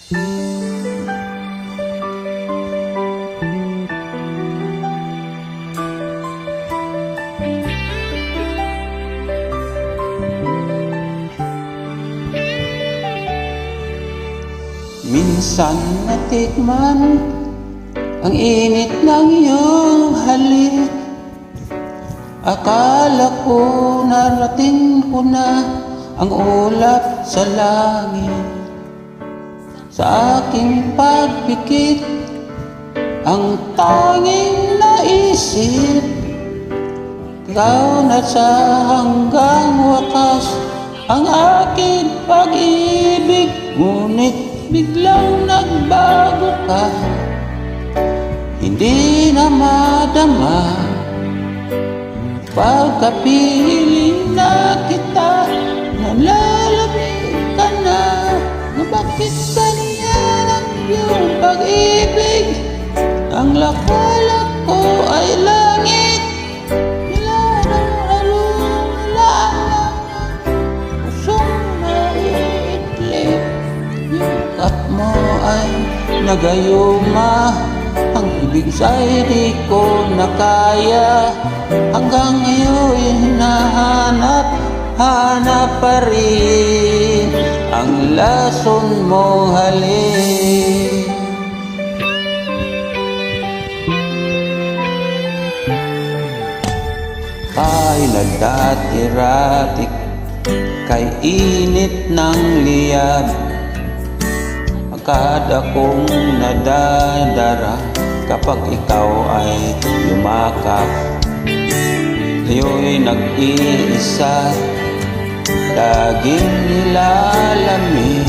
Minsan natikman ang init ng iyong halik. Akala ko narating ko na ang ulap sa langit. Sa aking pagpikit, ang tanging naisip, ikaw na sa hanggang wakas ang aking pag-ibig. Ngunit biglang nagbago ka, hindi na madama. Pagkapiling na kita, nalalamig ka na. Bakit ganyan ang iyong pag-ibig? Ang lakalak ko ay langit, nilalaro lang pusong naiidlip. Yukap mo ay nagayuma, ang ibig sa'y di ko na kaya. Hanggang ngayon hinahanap pa rin ang lason mo halik. Kay nagdati-ratik, kay init ng liyab, akada kong nadadara kapag ikaw ay yumakap. Ngayo'y nag-iisa, laging nilalamig.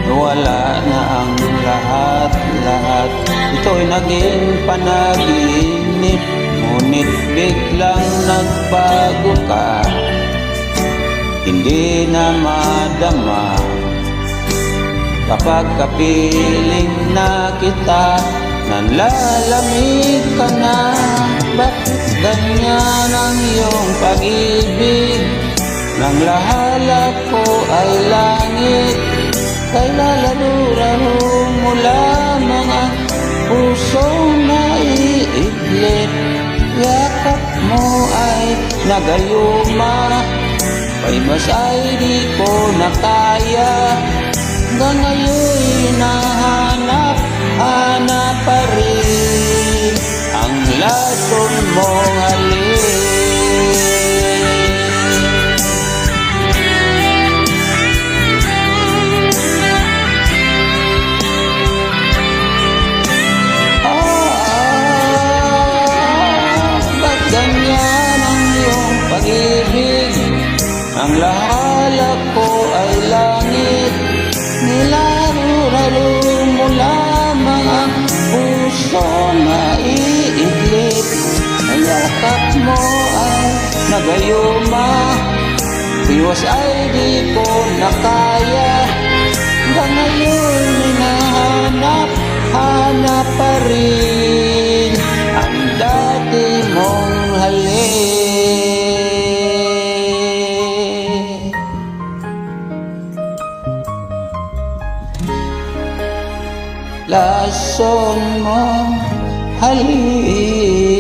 Wala na ang lahat-lahat, ito'y naging panaginip. Ngunit biglang nagbago ka, hindi na madama. Kapag kapiling na kita, nanlalamig ka na. Bakit ganyan ang iyong pag-ibig? Nang lahala ko ay langit, kay lalaro-laro mo lamang ang pusong naiidlip. Yakap mo ay nagayuma, kay mas ay di ko na kaya. Hanggang ngayon hinahanap pa rin ang lason mong halik. Ba't ganyan ang iyong pag-ibig? Ang lahala ko ay langit, nilaro-laro mo lamang ang puso naiidlip. Ang yakap mo ay nagayuma, iwas ay di ko na kaya. Hanggang ngayon hinahanap pa rin ang dati mong halik. Lason mo halik.